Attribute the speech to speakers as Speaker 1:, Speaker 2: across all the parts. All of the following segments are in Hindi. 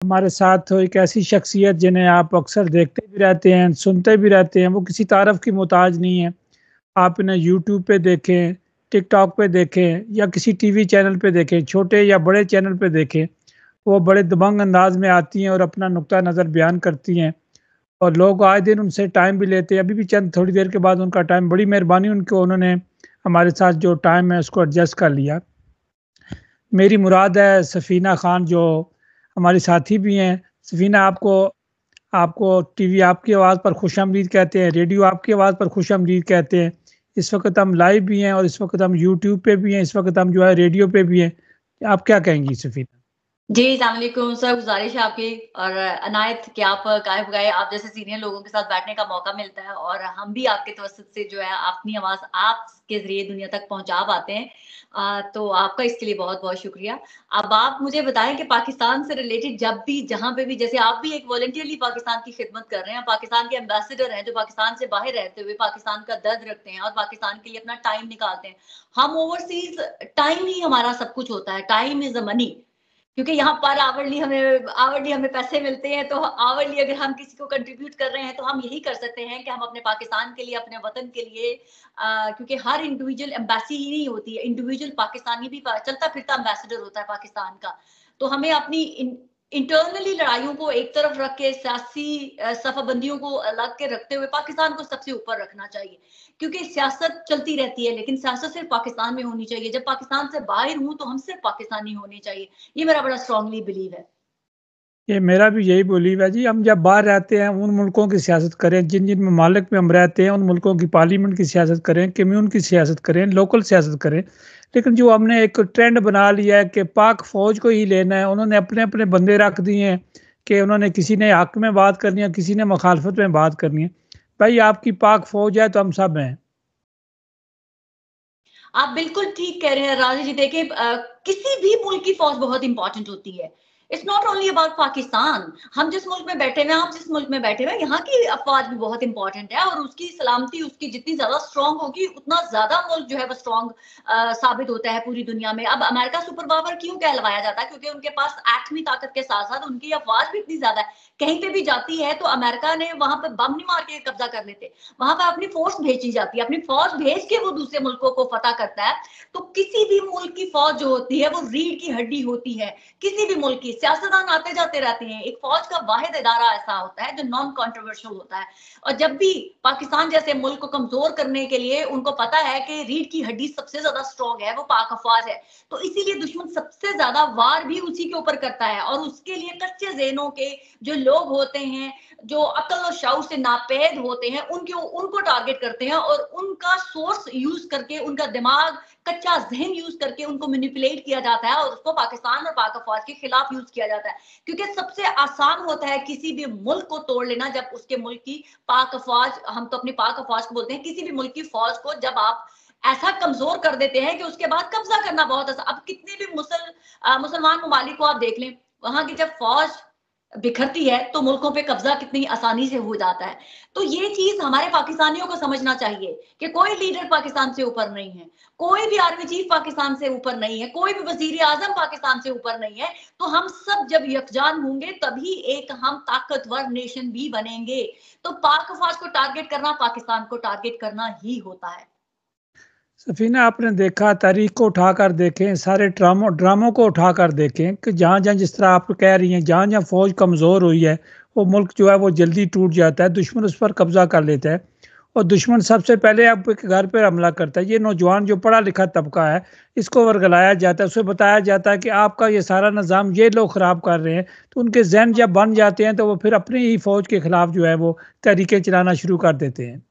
Speaker 1: हमारे साथ तो एक ऐसी शख्सियत जिन्हें आप अक्सर देखते भी रहते हैं, सुनते भी रहते हैं, वो किसी तारीफ की मोहताज नहीं है। आप इन्हें यूट्यूब पे देखें, टिकटॉक पे देखें या किसी टीवी चैनल पे देखें, छोटे या बड़े चैनल पे देखें, वो बड़े दबंग अंदाज में आती हैं और अपना नुक्ता नज़र बयान करती हैं और लोग आए दिन उनसे टाइम भी लेते हैं। अभी भी चंद थोड़ी देर के बाद उनका टाइम, बड़ी मेहरबानी उनको, उन्होंने हमारे साथ जो टाइम है उसको एडजस्ट कर लिया। मेरी मुराद है सफ़ीना ख़ान, जो हमारी साथी भी हैं। सफ़ीना, आपको आपको टीवी आपकी आवाज़ पर खुशामदीद कहते हैं, रेडियो आपकी आवाज़ पर खुशामदीद कहते हैं। इस वक्त हम लाइव भी हैं और इस वक्त हम यूट्यूब पे भी हैं, इस वक्त हम जो है रेडियो पे भी हैं। आप क्या कहेंगी सफ़ीना?
Speaker 2: जी, अस्सलाम वालेकुम सर, गुज़ारिश है आपकी और अनायत कि आप कायम गए, आप जैसे सीनियर लोगों के साथ बैठने का मौका मिलता है और हम भी आपके तवज्जुद से जो है अपनी आवाज़ आपके ज़रिए दुनिया तक पहुँचा पाते हैं। तो आपका इसके लिए बहुत-बहुत शुक्रिया। अब आप मुझे बताएँ कि पाकिस्तान से रिलेटेड जब भी, जहाँ पे भी, जैसे आप भी एक वॉलंटियरली पाकिस्तान की खिदमत कर रहे हैं, पाकिस्तान के एम्बेसडर हैं, जो पाकिस्तान से बाहर रहते हुए पाकिस्तान का दर्द रखते हैं और पाकिस्तान के लिए अपना टाइम निकालते हैं। हम ओवरसीज़, टाइम ही हमारा सब कुछ होता है, टाइम इज़ अ मनी। क्योंकि यहाँ पर आवरली हमें पैसे मिलते हैं, तो आवरली अगर हम किसी को कंट्रीब्यूट कर रहे हैं, तो हम यही कर सकते हैं कि हम अपने पाकिस्तान के लिए, अपने वतन के लिए, क्योंकि हर इंडिविजुअल एम्बेसी ही नहीं होती है, इंडिविजुअल पाकिस्तानी भी चलता फिरता एम्बेसडर होता है पाकिस्तान का। तो हमें अपनी इंटरनली लड़ाइयों को एक तरफ रख के, सियासी सफाबंदियों को अलग के रखते हुए पाकिस्तान को सबसे ऊपर रखना चाहिए, क्योंकि सियासत चलती रहती है, लेकिन सियासत सिर्फ पाकिस्तान में होनी चाहिए। जब पाकिस्तान से बाहर हूँ, तो हम सिर्फ पाकिस्तानी होने चाहिए। ये मेरा बड़ा स्ट्रांगली बिलीव है।
Speaker 1: ये मेरा भी यही बिलीव है जी। हम जब बाहर रहते हैं, उन मुल्कों की सियासत करें जिन जिन ममालिक में हम रहते हैं, उन मुल्कों की पार्लियामेंट की सियासत करें, कम्यून की सियासत करें, लोकल सियासत करें। लेकिन जो हमने एक ट्रेंड बना लिया है कि पाक फौज को ही लेना है, उन्होंने अपने अपने बंदे रख दिए हैं कि उन्होंने, किसी ने हक में बात करनी है, किसी ने मुखालफत में बात करनी है। भाई, आपकी पाक फौज है तो हम सब हैं।
Speaker 2: आप बिल्कुल ठीक कह रहे हैं राजा जी। देखिए, किसी भी मुल्क की फौज बहुत इंपॉर्टेंट होती है। It's not only about Pakistan. हम जिस मुल्क में बैठे हुए हैं, आप जिस मुल्क में बैठे हुए हैं, यहाँ की अफवाज भी बहुत इंपॉर्टेंट है और उसकी सलामती, उसकी जितनी ज्यादा स्ट्रांग होगी, उतना ज्यादा मुल्क जो है वो स्ट्रांग साबित होता है पूरी दुनिया में। अब अमेरिका सुपर पावर क्यों कहलवाया जाता है? क्योंकि उनके पास एटमी ताकत के साथ साथ उनकी अफवाज भी इतनी ज्यादा है। कहीं पे भी जाती है तो अमेरिका ने वहां पर बम नहीं मार के कब्जा कर लेते, वहां पर अपनी फोर्स भेजी जाती है, अपनी फौज भेज के वो दूसरे मुल्कों को फतह करता है। तो किसी भी मुल्क की फौज जो होती है वो रीढ़ की हड्डी होती है। किसी भी मुल्क की, सियासतदान आते जाते रहते हैं, एक फौज का वाहिद इदारा ऐसा होता है जो नॉन कॉन्ट्रोवर्शियल होता है। और जब भी पाकिस्तान जैसे मुल्क को कमजोर करने के लिए उनको पता है कि रीढ़ की हड्डी सबसे ज्यादा स्ट्रॉन्ग है, वो पाक अफवाज है, तो इसीलिए दुश्मन सबसे ज्यादा वार भी उसी के ऊपर करता है। और उसके लिए कच्चे ज़हनों के जो लोग होते हैं, जो अक्ल और शऊर से नापैद होते हैं, उनको टारगेट करते हैं और उनका सोर्स यूज करके, उनका दिमाग, कच्चा जहन यूज करके उनको मैनिपुलेट किया जाता है और उसको पाकिस्तान और पाक अफवाज के खिलाफ यूज किया जाता है। क्योंकि सबसे आसान होता है किसी भी मुल्क को तोड़ लेना, जब उसके मुल्क की पाक अफवाज, हम तो अपनी पाक अफवाज को बोलते हैं, किसी भी मुल्क की फौज को जब आप ऐसा कमजोर कर देते हैं कि उसके बाद कब्जा करना बहुत आसान। अब कितने भी मुसलमान ममालिक को आप देख लें, वहां की जब फौज बिखरती है तो मुल्कों पे कब्जा कितनी आसानी से हो जाता है। तो ये चीज हमारे पाकिस्तानियों को समझना चाहिए कि कोई लीडर पाकिस्तान से ऊपर नहीं है, कोई भी आर्मी चीफ पाकिस्तान से ऊपर नहीं है, कोई भी वजीर आजम पाकिस्तान से ऊपर नहीं है। तो हम सब जब यकजान होंगे तभी एक हम ताकतवर नेशन भी बनेंगे। तो पाक अफवाज को टारगेट करना पाकिस्तान को टारगेट करना ही होता है।
Speaker 1: सफीना, आपने देखा, तारीख को उठाकर देखें, सारे ड्रामों ड्रामों को उठाकर देखें कि जहाँ जहाँ, जिस तरह आप कह रही हैं, जहाँ जहाँ फौज कमज़ोर हुई है, वो मुल्क जो है वो जल्दी टूट जाता है, दुश्मन उस पर कब्जा कर लेता है और दुश्मन सबसे पहले आपके घर पर हमला करता है। ये नौजवान जो पढ़ा लिखा तबका है, इसको वर्गलाया जाता है, उसे बताया जाता है कि आपका ये सारा निज़ाम ये लोग ख़राब कर रहे हैं। तो उनके जहन जब बन जाते हैं तो वो फिर अपनी ही फौज के खिलाफ जो है वो तहरीकें चलाना शुरू कर देते हैं।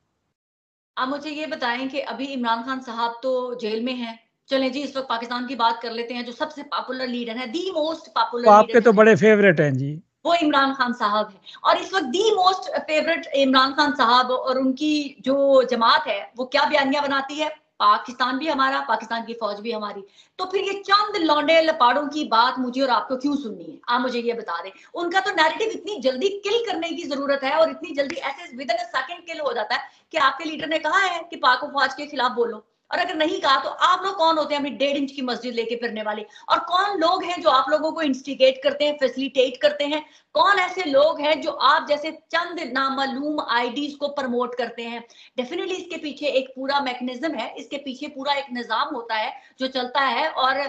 Speaker 2: आप मुझे ये बताएं कि अभी इमरान खान साहब तो जेल में हैं। चलें जी, इस वक्त पाकिस्तान की बात कर लेते हैं। जो सबसे पॉपुलर लीडर है, दी मोस्ट
Speaker 1: वो
Speaker 2: पॉपुलर
Speaker 1: आपके
Speaker 2: लीडर
Speaker 1: तो
Speaker 2: जो है,
Speaker 1: बड़े फेवरेट हैं जी।
Speaker 2: वो इमरान खान साहब है। और इस वक्त the most favourite Imran Khan साहब और उनकी जो जमात है वो क्या बयानियां बनाती है? पाकिस्तान भी हमारा, पाकिस्तान की फौज भी हमारी। तो फिर ये चंद लौंडे लपाड़ों की बात मुझे और आपको क्यों सुननी है? आप मुझे ये बता दें। उनका तो नैरेटिव इतनी जल्दी किल करने की जरूरत है और इतनी जल्दी ऐसे विद इन अ सेकंड किल हो जाता है कि आपके लीडर ने कहा है कि पाक फौज के खिलाफ बोलो, और अगर नहीं कहा तो आप लोग कौन होते हैं अपनी 1.5 इंच की मस्जिद लेके फिरने वाले? और कौन लोग हैं जो आप लोगों को इंस्टिगेट करते हैं, फैसिलिटेट करते हैं? कौन ऐसे लोग हैं जो आप जैसे चंद नामालूम आईडीज को प्रमोट करते हैं? डेफिनेटली इसके पीछे एक पूरा मैकेनिज्म है, इसके पीछे पूरा एक निजाम होता है जो चलता है। और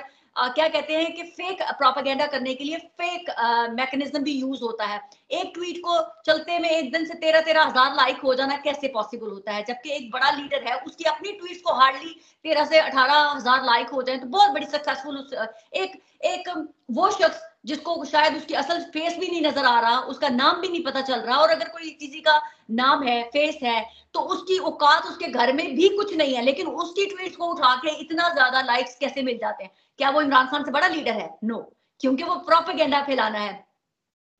Speaker 2: क्या कहते हैं कि फेक प्रोपेगेंडा करने के लिए फेक मैकेनिज्म भी यूज होता है। एक ट्वीट को चलते में एक दिन से 13-13 हजार लाइक हो जाना कैसे पॉसिबल होता है? जबकि एक बड़ा लीडर है, उसकी अपनी ट्वीट को हार्डली 13 से 18 हजार लाइक हो जाए तो बहुत बड़ी सक्सेसफुल एक एक वो शख्स जिसको शायद उसकी असल फेस भी नहीं नजर आ रहा, उसका नाम भी नहीं पता चल रहा, और अगर कोई किसी का नाम है, फेस है, तो उसकी औकात उसके घर में भी कुछ नहीं है, लेकिन उसकी ट्वीट को उठा के इतना ज्यादा लाइक्स कैसे मिल जाते हैं? क्या वो इमरान खान से बड़ा लीडर है? नो, क्योंकि वो प्रोपेगेंडा फैलाना है।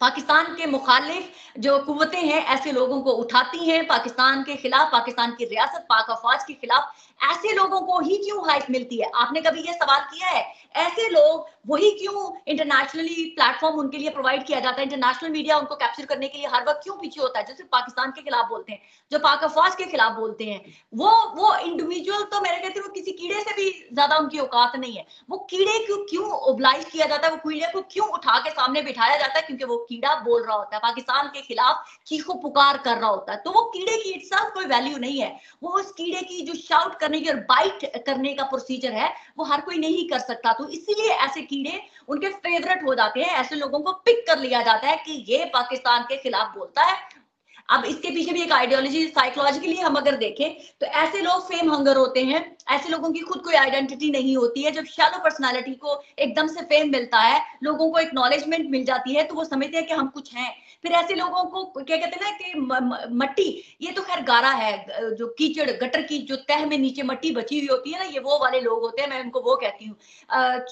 Speaker 2: पाकिस्तान के मुखालिफ जो कुव्वतें हैं ऐसे लोगों को उठाती हैं, पाकिस्तान के खिलाफ, पाकिस्तान की रियासत, पाक अफवाज के खिलाफ ऐसे लोगों को ही क्यों हाइप मिलती है? आपने कभी ये सवाल किया है? ऐसे लोग वही क्यों इंटरनेशनली प्लेटफॉर्म उनके लिए प्रोवाइड किया जाता है? इंटरनेशनल मीडिया उनको कैप्चर करने के लिए हर वक्त क्यों पीछे होता है? जो सिर्फ पाकिस्तान के खिलाफ बोलते हैं, जो पाक अफवाज के खिलाफ बोलते हैं, वो इंडिविजुअल तो मेरे कहते हैं किसी कीड़े से भी ज्यादा उनकी औकात नहीं है। वो कीड़े को क्यों ओबलाइज किया जाता है? वो कीड़े को क्यों उठा के सामने बिठाया जाता है? क्योंकि वो कीड़ा बोल रहा होता है, पाकिस्तान के खिलाफ चीखो पुकार कर रहा होता है। तो वो कीड़े की इट्सेल्फ कोई वैल्यू नहीं है। वो उस कीड़े की जो शाउट करने की और बाइट करने का प्रोसीजर है वो हर कोई नहीं कर सकता। तो इसीलिए ऐसे कीड़े उनके फेवरेट हो जाते हैं, ऐसे लोगों को पिक कर लिया जाता है कि ये पाकिस्तान के खिलाफ बोलता है। अब इसके पीछे भी एक आइडियोलॉजी, साइकोलॉजिकली हम अगर देखें तो ऐसे लोग फेम हंगर होते हैं, ऐसे लोगों की खुद कोई आइडेंटिटी नहीं होती है। जब शैलो पर्सनालिटी को एकदम से फेम मिलता है, लोगों को एक्नॉलेजमेंट मिल जाती है, तो वो समझते हैं कि हम कुछ हैं। फिर ऐसे लोगों को क्या कहते हैं ना कि मट्टी, ये तो खैर गारा है, जो कीचड़ गटर की जो तह में नीचे मट्टी बची हुई होती है ना, ये वो वाले लोग होते हैं, मैं उनको वो कहती हूँ।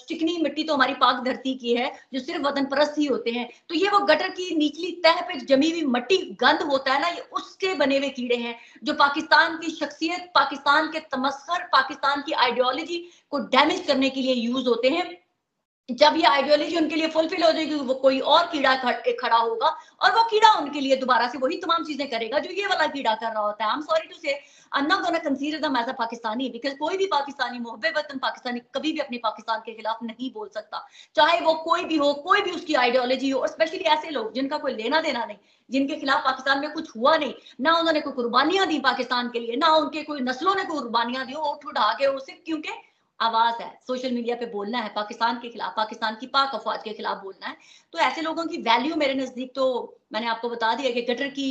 Speaker 2: चिकनी मिट्टी तो हमारी पाक धरती की है, जो सिर्फ वतन परस्त ही होते हैं। तो ये वो गटर की निचली तह पे जमी हुई मट्टी, गंद होता है ना, ये उसके बने हुए कीड़े हैं जो पाकिस्तान की शख्सियत, पाकिस्तान के तमस्खर, पाकिस्तान की आइडियोलॉजी को डैमेज करने के लिए यूज होते हैं। जब ये आइडियोलॉजी उनके लिए फुलफिल हो जाएगी, वो कोई और कीड़ा खड़ा होगा और वो कीड़ा उनके लिए दोबारा से वही तमाम चीजें करेगा जो ये वाला कीड़ा कर रहा होता है। I am sorry to say, I am not gonna consider them as a Pakistani, because कोई भी पाकिस्तानी, मुहब्बे वतन पाकिस्तानी कभी भी अपने पाकिस्तान के खिलाफ नहीं बोल सकता, चाहे वो कोई भी हो, कोई भी उसकी आइडियोलॉजी हो। और स्पेशली ऐसे लोग जिनका कोई लेना देना नहीं, जिनके खिलाफ पाकिस्तान में कुछ हुआ नहीं, ना उन्होंने कोई कुर्बानियां दी पाकिस्तान के लिए, ना उनके कोई नस्लों ने कोई कुर्बानियां दी, उठ उठा के उसे, क्योंकि आवाज है, सोशल मीडिया पे बोलना है पाकिस्तान के खिलाफ, पाकिस्तान की पाक अफवाज के खिलाफ बोलना है, तो ऐसे लोगों की वैल्यू मेरे नजदीक, तो मैंने आपको बता दिया कि गटर की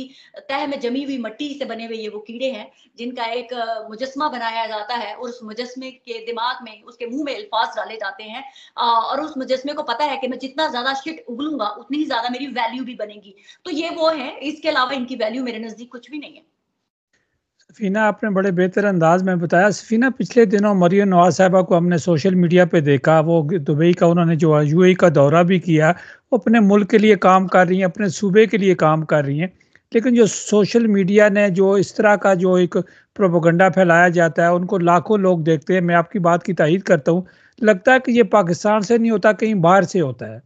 Speaker 2: तह में जमी हुई मिट्टी से बने हुए ये वो कीड़े हैं जिनका एक मुजस्मा बनाया जाता है, और उस मुजस्मे के दिमाग में, उसके मुंह में अल्फाज डाले जाते हैं, और उस मुजस्मे को पता है कि मैं जितना ज्यादा शिट उगलूंगा उतनी ही ज्यादा मेरी वैल्यू भी बनेगी। तो ये वो है, इसके अलावा इनकी वैल्यू मेरे नजदीक कुछ भी नहीं है।
Speaker 1: सफीना, आपने बड़े बेहतर अंदाज में बताया। सफीना, पिछले दिनों मरियम नवाज साहबा को हमने सोशल मीडिया पे देखा, वो दुबई का उन्होंने जो यूएई का दौरा भी किया, वो अपने मुल्क के लिए काम कर रही हैं, अपने सूबे के लिए काम कर रही हैं। लेकिन जो सोशल मीडिया ने जो इस तरह का जो एक प्रोपेगेंडा फैलाया जाता है, उनको लाखों लोग देखते हैं। मैं आपकी बात की तायीद करता हूँ। लगता है कि ये पाकिस्तान से नहीं होता, कहीं बाहर से होता है।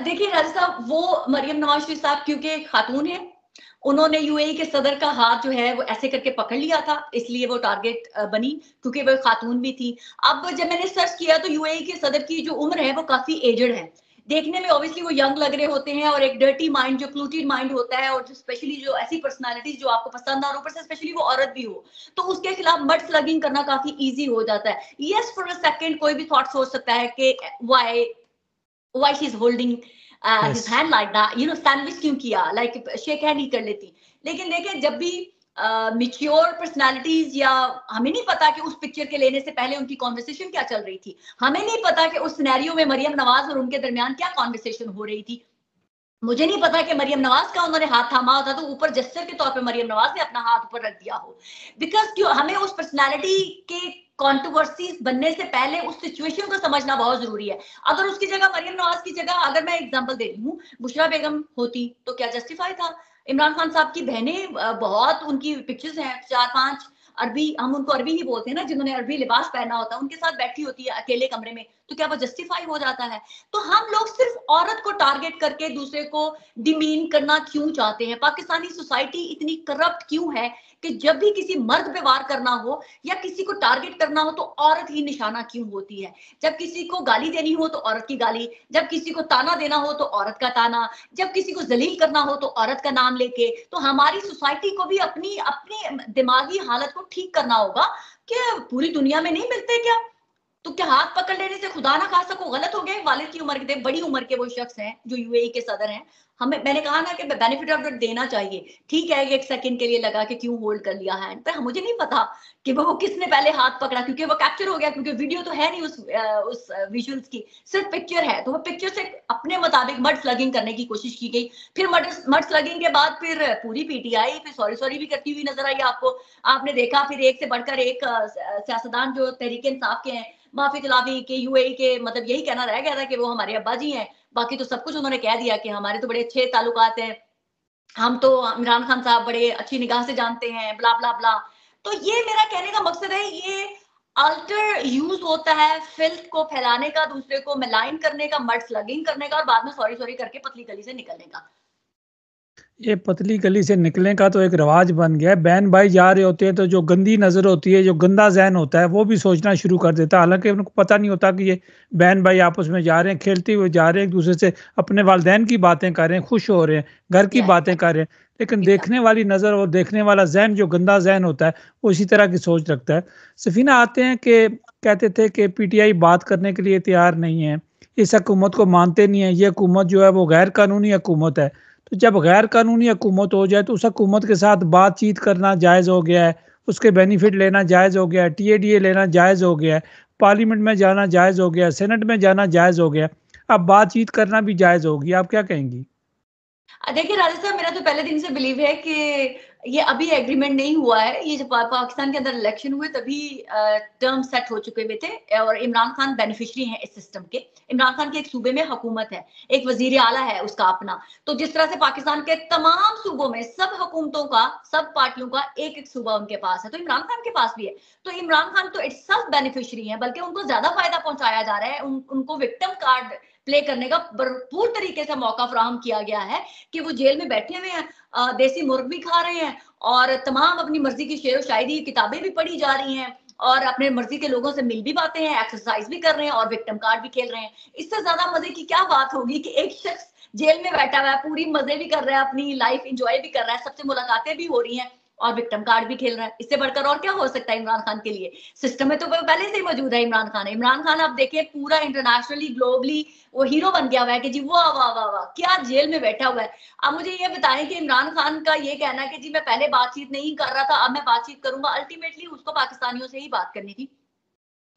Speaker 2: देखिए राजा साहब, वो मरियम नवाज शरीफ साहब क्योंकि खातून है, उन्होंने यूएई के सदर का हाथ जो है वो ऐसे करके पकड़ लिया था, इसलिए वो टारगेट बनी, क्योंकि वो खातून भी थी। अब जब मैंने सर्च किया तो यूएई के सदर की जो उम्र है वो काफी एजड है। देखने में ऑब्वियसली वो यंग लग रहे होते हैं, और एक डर्टी माइंड, जो प्लूटेड माइंड होता है, और जो स्पेशली जो ऐसी पर्सनालिटीज जो आपको पसंद आ, और ऊपर से स्पेशली वो औरत भी हो, तो उसके खिलाफ मड स्लगिंग करना काफी इजी हो जाता है। यस, फॉर अ सेकंड कोई भी थॉट सोच सकता है कि why why she's holding his
Speaker 1: yes.
Speaker 2: hand like that, sandwich क्यों किया, like शेक हैंड ही कर लेती। लेकिन देखें, जब भी मिच्योर पर्सनालिटीज, या हमें नहीं पता कि उस पिक्चर के लेने से पहले उनकी कॉन्वर्सेशन क्या चल रही थी, हमें नहीं पता कि उस सिनेरियो में मरियम नवाज और उनके दरमियान क्या कॉन्वर्सेशन हो रही थी। मुझे नहीं पता कि मरियम नवाज का उन्होंने हाथ थामा होता तो ऊपर जेस्चर के तौर पे मरियम नवाज ने अपना हाथ ऊपर रख दिया हो, बिकॉज क्यों, हमें उस पर्सनालिटी के कंट्रोवर्सीज बनने से पहले उस सिचुएशन को समझना बहुत जरूरी है। अगर उसकी जगह, मरियम नवाज की जगह, अगर मैं एग्जांपल दे रही हूँ, बुशरा बेगम होती तो क्या जस्टिफाई था? इमरान खान साहब की बहनें, बहुत उनकी पिक्चर्स हैं, 4-5 अरबी, हम उनको अरबी ही बोलते हैं ना, जिन्होंने अरबी लिबास पहना होता है, उनके साथ बैठी होती है अकेले कमरे में, तो क्या वो जस्टिफाई हो जाता है? तो हम लोग सिर्फ औरत को टारगेट करके दूसरे को डिमीन करना क्यों चाहते हैं? पाकिस्तानी सोसाइटी इतनी करप्ट क्यों है कि जब भी किसी मर्द पे वार करना हो या किसी को टारगेट करना हो तो औरत ही निशाना क्यों होती है? जब किसी को गाली देनी हो तो औरत की गाली, जब किसी को ताना देना हो तो औरत का ताना, जब किसी को जलील करना हो तो औरत का नाम लेके। तो हमारी सोसाइटी को भी अपनी अपनी दिमागी हालत को ठीक करना होगा कि पूरी दुनिया में नहीं मिलते क्या? तो क्या हाथ पकड़ लेने से खुदा ना खास्ता को गलत हो गया? वालिद की उम्र के, बड़ी उम्र के वो शख्स हैं जो यूएई के सदर हैं। हमें, मैंने कहा ना कि बेनिफिट ऑफ डाउट देना चाहिए। ठीक है, एक सेकंड के लिए लगा कि क्यों होल्ड कर लिया हैंड, पर मुझे नहीं पता कि वो किसने पहले हाथ पकड़ा, क्योंकि वो कैप्चर हो गया, क्योंकि वीडियो तो है नहीं उस विजुअल्स की, सिर्फ पिक्चर है। तो वो पिक्चर से अपने मुताबिक मड स्लगिंग करने की कोशिश की गई। फिर मड स्लगिंग के बाद फिर पूरी पीटीआई फिर सॉरी भी करती हुई नजर आई आपको। आपने देखा फिर एक से बढ़कर एक सियासतदान जो तहरीक इंसाफ के हैं, माफी तलाफी के, यूएई के, मतलब यही कहना रह गया था कि वो हमारे अब्बा जी हैं। बाकी तो सब कुछ उन्होंने कह दिया कि हमारे तो बड़े अच्छे ताल्लुकात हैं, हम तो इमरान खान साहब बड़े अच्छी निगाह से जानते हैं, ब्ला ब्ला ब्ला। तो ये मेरा कहने का मकसद है, ये अल्टर यूज होता है फिल्थ को फैलाने का, दूसरे को मलाइन करने का, मड स्लगिंग करने का, और बाद में सॉरी करके पतली गली से निकलने का।
Speaker 1: ये पतली गली से निकलने का तो एक रिवाज बन गया है। बहन भाई जा रहे होते हैं तो जो गंदी नजर होती है, जो गंदा जहन होता है, वो भी सोचना शुरू कर देता है। हालांकि उनको पता नहीं होता कि ये बहन भाई आपस में जा रहे हैं, खेलते हुए जा रहे हैं, एक दूसरे से अपने वालिदैन की बातें कर रहे हैं, खुश हो रहे हैं, घर की बातें कर रहे हैं। लेकिन देखने वाली नजर और देखने वाला जहन, जो गंदा जहन होता है, वो इसी तरह की सोच रखता है। सफीना आते हैं कि कहते थे कि पीटीआई बात करने के लिए तैयार नहीं है, इस हुकूमत को मानते नहीं है, ये हुकूमत जो है वो गैर कानूनी हुकूमत है। तो जब गैर कानूनी हुकूमत हो जाए तो उस हुकूमत के साथ बातचीत करना जायज़ हो गया है, उसके बेनिफिट लेना जायज़ हो गया है, टीएडीए लेना जायज़ हो गया है, पार्लियामेंट में जाना जायज़ हो गया है, सेनेट में जाना जायज़ हो गया है, अब बातचीत करना भी जायज़ होगी। आप क्या कहेंगी?
Speaker 2: देखिए राजा साहब, मेरा तो पहले दिन से बिलीव है कि ये अभी एग्रीमेंट नहीं हुआ है। ये जब पाकिस्तान के अंदर इलेक्शन हुए तभी टर्म सेट हो चुके हुए थे, और इमरान खान बेनिफिशियरी हैं इस सिस्टम के। इमरान खान के एक सूबे में हुकूमत है, एक वजीर आला है उसका अपना। तो जिस तरह से पाकिस्तान के तमाम सूबों में सब हुकूमतों का, सब पार्टियों का एक एक सूबा उनके पास है, तो इमरान खान के पास भी है। तो इमरान खान तो इटसेल्फ बेनिफिशियरी है, बल्कि उनको ज्यादा फायदा पहुंचाया जा रहा है। उनको विक्टिम कार्ड प्ले करने का भरपूर तरीके से मौका फराहम किया गया है कि वो जेल में बैठे हुए हैं, देसी मुर्ग भी खा रहे हैं, और तमाम अपनी मर्जी की शेर व शायरी किताबें भी पढ़ी जा रही हैं, और अपने मर्जी के लोगों से मिल भी पाते हैं, एक्सरसाइज भी कर रहे हैं, और विक्टिम कार्ड भी खेल रहे हैं। इससे ज्यादा मजे की क्या बात होगी कि एक शख्स जेल में बैठा हुआ है, पूरी मजे भी कर रहा है, अपनी लाइफ एंजॉय भी कर रहा है, सबसे मुलाकातें भी हो रही हैं, और विक्टिम कार्ड भी खेल रहा है। इससे बढ़कर और क्या हो सकता है इमरान खान के लिए? सिस्टम में तो पहले से ही मौजूद है इमरान खान। इमरान खान आप देखिए पूरा इंटरनेशनली, ग्लोबली वो हीरो बन गया हुआ है कि जी वाह वाह वाह वाह, क्या जेल में बैठा हुआ है। अब मुझे ये बताएं कि इमरान खान का ये कहना है कि जी मैं पहले बातचीत नहीं कर रहा था, अब मैं बातचीत करूंगा, अल्टीमेटली उसको पाकिस्तानियों से ही बात करनी थी।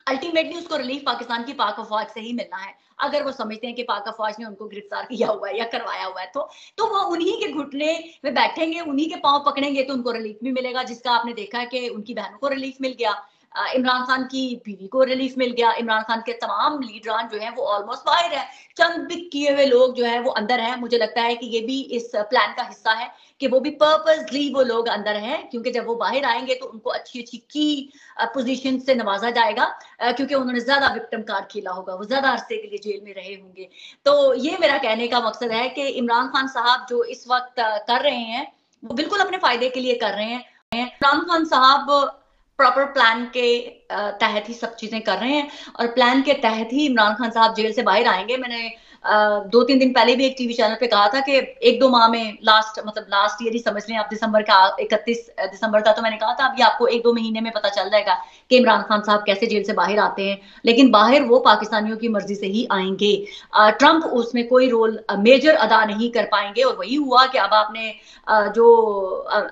Speaker 2: अल्टीमेटली उसको रिलीफ पाकिस्तान की पाक अफवाज से ही मिलना है। अगर वो समझते हैं कि पाक अफवाज ने उनको गिरफ्तार किया हुआ है या करवाया हुआ है, तो वो उन्हीं के घुटने में बैठेंगे, उन्हीं के पांव पकड़ेंगे, तो उनको रिलीफ भी मिलेगा। जिसका आपने देखा है कि उनकी बहनों को रिलीफ मिल गया, इमरान खान की बीवी को रिलीफ मिल गया, इमरान खान के तमाम लीडरान जो हैं वो ऑलमोस्ट बाहर है, चंद पिक किए हुए लोग जो हैं वो अंदर हैं। मुझे लगता है कि ये भी इस प्लान का हिस्सा है कि वो भी पर्पसली वो लोग अंदर हैं, क्योंकि जब वो बाहर आएंगे तो उनको अच्छी अच्छी की पोजीशन से नवाजा जाएगा, क्योंकि उन्होंने ज्यादा विक्टिम कार्ड खेला होगा, वो ज्यादा अरसे के लिए जेल में रहे होंगे। तो ये मेरा कहने का मकसद है कि इमरान खान साहब जो इस वक्त कर रहे हैं वो बिल्कुल अपने फायदे के लिए कर रहे हैं। इमरान खान साहब प्रॉपर प्लान के तहत ही सब चीजें कर रहे हैं, और प्लान के तहत ही इमरान खान साहब जेल से बाहर आएंगे। मैंने 2-3 दिन पहले भी एक टीवी चैनल पे कहा था कि 1-2 माह में, लास्ट ईयर ही समझ लें आप, दिसंबर का 31 दिसंबर था, तो मैंने कहा था अब ये आपको 1-2 महीने में पता चल जाएगा कि इमरान खान साहब कैसे जेल से बाहर आते हैं। लेकिन बाहर वो पाकिस्तानियों की मर्जी से ही आएंगे, ट्रंप उसमें कोई रोल मेजर अदा नहीं कर पाएंगे। और वही हुआ कि अब आपने जो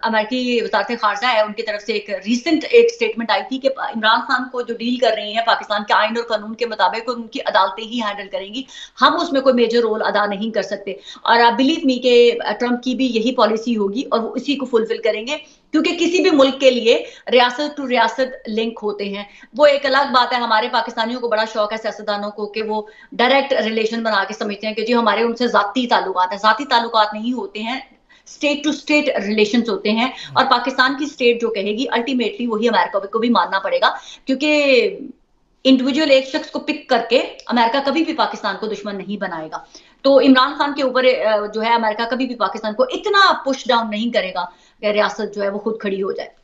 Speaker 2: अमेरिकी वजारत खारजा है उनकी तरफ से एक रीसेंट एक स्टेटमेंट आई थी कि इमरान खान को जो डील कर रही है पाकिस्तान के आइन और कानून के मुताबिक उनकी अदालतें ही हैंडल करेंगी, हम उसमें कोई मेजर रोल अदा नहीं कर सकते। और आप बिलीव मी के ट्रंप की भी यही पॉलिसी होगी और वो इसी को फुलफिल करेंगे, क्योंकि किसी भी मुल्क के लिए रियासत टू रियासत लिंक होते हैं। वो एक अलग बात है, हमारे पाकिस्तानियों को बड़ा शौक है सियासतदानों को कि वो डायरेक्ट रिलेशन बना के समझते हैं कि जी हमारे उनसे जाती ताल्लुकात है। जाती ताल्लुकात नहीं होते हैं, स्टेट टू स्टेट रिलेशंस होते हैं, और पाकिस्तान की स्टेट जो कहेगी अल्टीमेटली वही अमेरिका को भी मानना पड़ेगा। क्योंकि इंडिविजुअल एक शख्स को पिक करके अमेरिका कभी भी पाकिस्तान को दुश्मन नहीं बनाएगा। तो इमरान खान के ऊपर जो है अमेरिका कभी भी पाकिस्तान को इतना पुश डाउन नहीं करेगा कि रियासत जो है वो खुद खड़ी हो जाए।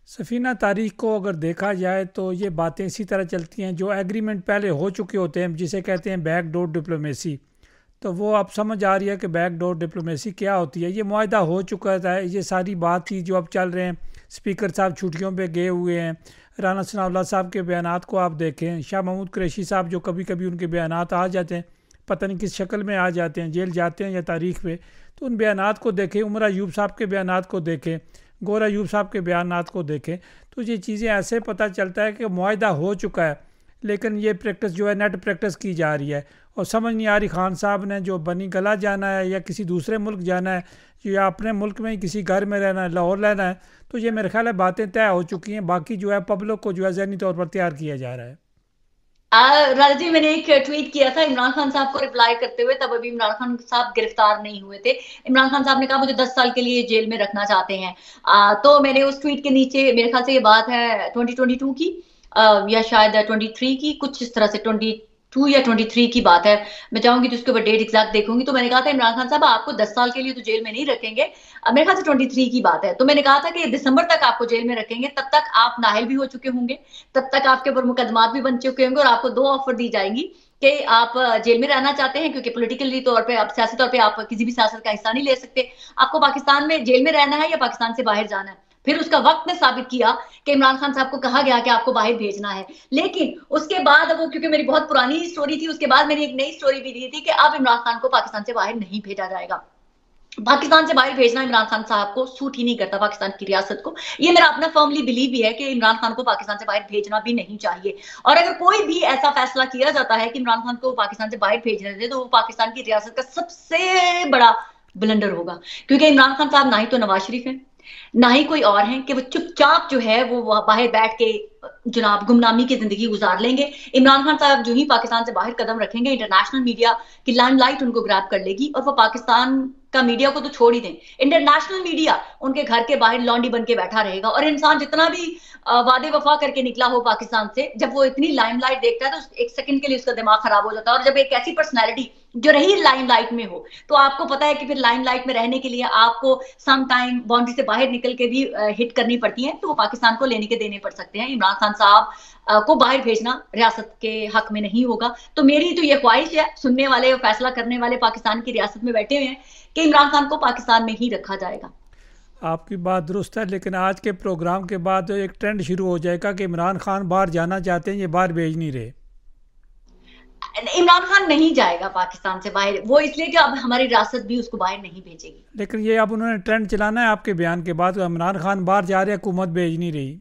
Speaker 1: सफ़ीना, तारीख को अगर देखा जाए तो ये बातें इसी तरह चलती हैं, जो एग्रीमेंट पहले हो चुके होते हैं जिसे कहते हैं बैकडोर डिप्लोमेसी, तो वो अब समझ आ रही है कि बैकडोर डिप्लोमेसी क्या होती है। ये मुआहदा हो चुका है, ये सारी बात थी जो अब चल रहे हैं। स्पीकर साहब छुट्टियों पे गए हुए हैं, राना सनाउल्लाह साहब के बयानात को आप देखें, शाह महमूद कुरैशी साहब जो कभी कभी उनके बयानात आ जाते हैं, पता नहीं किस शक्ल में आ जाते हैं, जेल जाते हैं या तारीख पे, तो उन बयानात को देखें, उमर अयूब साहब के बयानात को देखें, गौहर अयूब साहब के बयानात को देखें, तो ये चीज़ें ऐसे पता चलता है कि मुआहदा हो चुका है, लेकिन ये प्रैक्टिस जो है नेट प्रैक्टिस की जा रही है। और समझ नहीं आ रही खान साहब ने जो बनी गला जाना है या किसी दूसरे मुल्क जाना है या अपने मुल्क में ही किसी घर में रहना है, लाहौर रहना है, तो ये मेरे ख्याल है बातें तय हो चुकी हैं। बाकी जो है पब्लिक को जो है ज़हनी तौर पर तैयार किया जा रहा है।
Speaker 2: राजा जी, मैंने एक ट्वीट किया था इमरान खान साहब को रिप्लाई करते हुए, तब अभी इमरान खान साहब गिरफ्तार नहीं हुए थे। इमरान खान साहब ने कहा मुझे 10 साल के लिए जेल में रखना चाहते हैं। तो मैंने उस ट्वीट के नीचे, मेरे ख्याल से ये बात है 2022 की या शायद 23 की, कुछ इस तरह से 22 या 23 की बात है, मैं चाहूंगी तो उसके ऊपर डेट एग्जैक्ट देखूंगी। तो मैंने कहा था इमरान खान साहब आपको 10 साल के लिए तो जेल में नहीं रखेंगे, मेरे ख्याल से 23 की बात है। तो मैंने कहा था कि दिसंबर तक आपको जेल में रखेंगे, तब तक आप नाहल भी हो चुके होंगे, तब तक आपके ऊपर मुकदमात भी बन चुके होंगे और आपको 2 ऑफर दी जाएंगी कि आप जेल में रहना चाहते हैं क्योंकि पॉलिटिकली तौर पे, आप सियासी तौर पे आप किसी भी सियासत का हिस्सा नहीं ले सकते, आपको पाकिस्तान में जेल में रहना है या पाकिस्तान से बाहर जाना है। फिर उसका वक्त ने साबित किया कि इमरान खान साहब को कहा गया कि आपको बाहर भेजना है, लेकिन उसके बाद वो, क्योंकि मेरी बहुत पुरानी स्टोरी थी, उसके बाद मैंने एक नई स्टोरी भी दी थी कि अब इमरान खान को पाकिस्तान से बाहर नहीं भेजा जाएगा। पाकिस्तान से बाहर भेजना इमरान खान साहब को सूट ही नहीं करता, पाकिस्तान की रियासत को। ये मेरा अपना फर्मली बिलीव भी है कि इमरान खान को पाकिस्तान से बाहर भेजना भी नहीं चाहिए। और अगर कोई भी ऐसा फैसला किया जाता है कि इमरान खान को पाकिस्तान से बाहर भेजना चाहिए, तो वो पाकिस्तान की रियासत का सबसे बड़ा ब्लंडर होगा, क्योंकि इमरान खान साहब ना ही तो नवाज शरीफ है, ना ही कोई और है कि वो चुपचाप जो है वो बाहर बैठ के जनाब गुमनामी की जिंदगी गुजार लेंगे। इमरान खान साहब जो ही पाकिस्तान से बाहर कदम रखेंगे, इंटरनेशनल मीडिया की लाइमलाइट उनको ग्रैब कर लेगी और वो पाकिस्तान का मीडिया को तो छोड़ ही दें, इंटरनेशनल मीडिया उनके घर के बाहर लॉन्डी बन के बैठा रहेगा। और इंसान जितना भी वादे वफा करके निकला हो पाकिस्तान से, जब वो इतनी लाइमलाइट देखता है तो एक सेकंड के लिए उसका दिमाग खराब हो जाता है। और जब एक ऐसी पर्सनैलिटी जो रही लाइमलाइट में हो, तो आपको पता है कि फिर लाइमलाइट में रहने के लिए आपको सम टाइम बाउंड्री से बाहर निकल के भी हिट करनी पड़ती है, तो वो पाकिस्तान को लेने के देने पड़ सकते हैं। इमरान खान साहब को बाहर भेजना रियासत के हक में नहीं होगा। तो मेरी तो ये ख्वाहिश है, सुनने वाले और फैसला करने वाले पाकिस्तान की रियासत में बैठे हुए हैं, कि इमरान खान को पाकिस्तान में ही रखा जाएगा।
Speaker 1: आपकी बात दुरुस्त है, लेकिन आज के प्रोग्राम के बाद एक ट्रेंड शुरू हो जाएगा कि इमरान खान बाहर जाना चाहते हैं, ये बाहर भेज नहीं रहे।
Speaker 2: इमरान खान नहीं जाएगा पाकिस्तान से बाहर, वो इसलिए कि अब हमारी रियासत भी उसको बाहर नहीं भेजेगी।
Speaker 1: लेकिन ये अब उन्होंने ट्रेंड चलाना है आपके बयान के बाद, इमरान खान बाहर जा रहे हैं, हुकूमत भेज नहीं रही।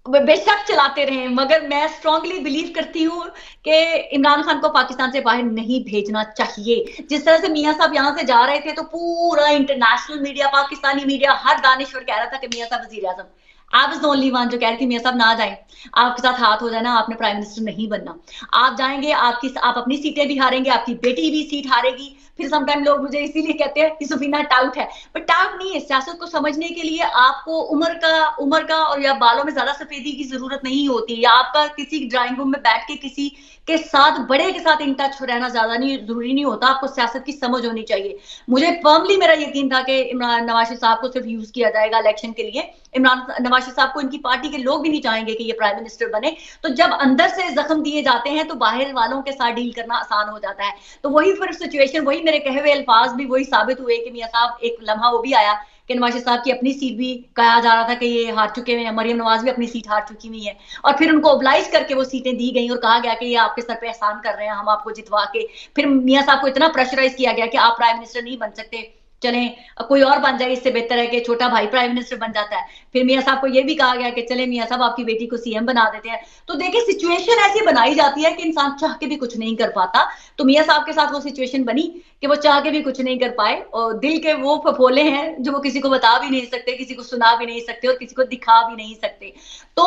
Speaker 2: बेशक चलाते रहे, मगर मैं स्ट्रांगली बिलीव करती हूँ कि इमरान खान को पाकिस्तान से बाहर नहीं भेजना चाहिए। जिस तरह से मियां साहब यहाँ से जा रहे थे, तो पूरा इंटरनेशनल मीडिया, पाकिस्तानी मीडिया, हर दानिश्वर कह रहा था कि मियां साहब वजीर आजम, आप इज द ओनली वन जो कह रही थी मियां साहब ना जाए, आपके साथ हाथ हो जाना, आपने प्राइम मिनिस्टर नहीं बनना, आप जाएंगे आप अपनी सीटें भी हारेंगे, आपकी बेटी भी सीट हारेगी। फिर समटाइम लोग मुझे इसीलिए कहते हैं कि सुफीना टाउट है, पर टाउट नहीं है। सियासत को समझने के लिए आपको उम्र का और या बालों में ज्यादा सफेदी की जरूरत नहीं होती, या आपका किसी ड्राइंग रूम में बैठ के किसी के साथ, बड़े के साथ इन टच रहना ज्यादा नहीं जरूरी नहीं होता। आपको सियासत की समझ होनी चाहिए। मुझे फर्मली मेरा यकीन था कि इमरान नवाज शरीफ साहब को सिर्फ यूज किया जाएगा इलेक्शन के लिए। इमरान नवाज शरीफ साहब को इनकी पार्टी के लोग भी नहीं चाहेंगे कि ये प्राइम मिनिस्टर बने। तो जब अंदर से जख्म दिए जाते हैं तो बाहर वालों के साथ डील करना आसान हो जाता है। तो वही फिर सिचुएशन, वही मेरे कहे हुए अल्फाज भी वही साबित हुए कि मियां साहब, एक लम्हा वो भी आया कि नवाज शरीफ साहब की अपनी सीट भी कहा जा रहा था कि ये हार चुके हैं, मरियम नवाज भी अपनी सीट हार चुकी हुई है, और फिर उनको ओबलाइज करके वो सीटें दी गई और कहा गया कि ये आपके सर पे एहसान कर रहे हैं, हम आपको जितवा के। फिर मियां साहब को इतना प्रेशराइज किया गया कि आप प्राइम मिनिस्टर नहीं बन सकते, चलें कोई और बन जाए, इससे बेहतर है कि छोटा भाई प्राइम मिनिस्टर बन जाता है। फिर मियां साहब को यह भी कहा गया कि चले मियां साहब आपकी बेटी को सीएम बना देते हैं। तो देखिए सिचुएशन ऐसी बनाई जाती है कि इंसान चाह के भी कुछ नहीं कर पाता। तो मियां साहब के साथ वो सिचुएशन बनी कि वो चाह के भी कुछ नहीं कर पाए, और दिल के वो फफोले हैं जो वो किसी को बता भी नहीं सकते, किसी को सुना भी नहीं सकते और किसी को दिखा भी नहीं सकते। तो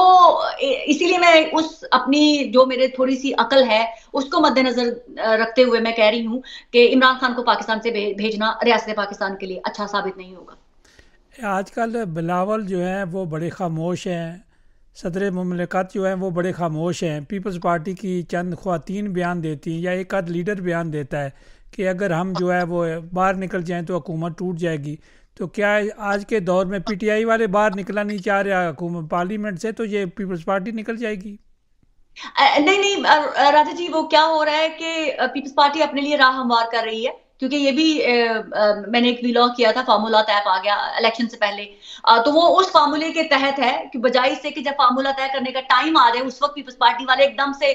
Speaker 2: इसीलिए मैं उस अपनी जो मेरे थोड़ी सी अकल है उसको मद्देनजर रखते हुए मैं कह रही हूँ कि इमरान खान को पाकिस्तान से भेजना रियासत पाकिस्तान के लिए अच्छा साबित नहीं होगा।
Speaker 1: आजकल बिलावल जो है वो बड़े खामोश हैं, सदर मुमलिकत जो है वो बड़े खामोश हैं। पीपल्स पार्टी की चंद ख्वातीन बयान देती हैं या एक आध लीडर बयान देता है कि अगर हम जो है वो बाहर निकल जाएं तो हुकूमत टूट जाएगी। तो क्या आज के दौर में पीटीआई वाले बाहर निकलना नहीं चाह रहे हुकूमत पार्लियामेंट से, तो ये पीपल्स पार्टी निकल जाएगी?
Speaker 2: नहीं नहीं राजा जी, वो क्या हो रहा है कि पीपल्स पार्टी अपने लिए राह हमवार कर रही है, क्योंकि ये भी मैंने एक व्लॉग किया था, फार्मूला तय आ गया इलेक्शन से पहले। तो वो उस फार्मूले के तहत है कि बजाय से कि जब फार्मूला तय करने का टाइम आ जाए उस वक्त पीपल्स पार्टी वाले एकदम से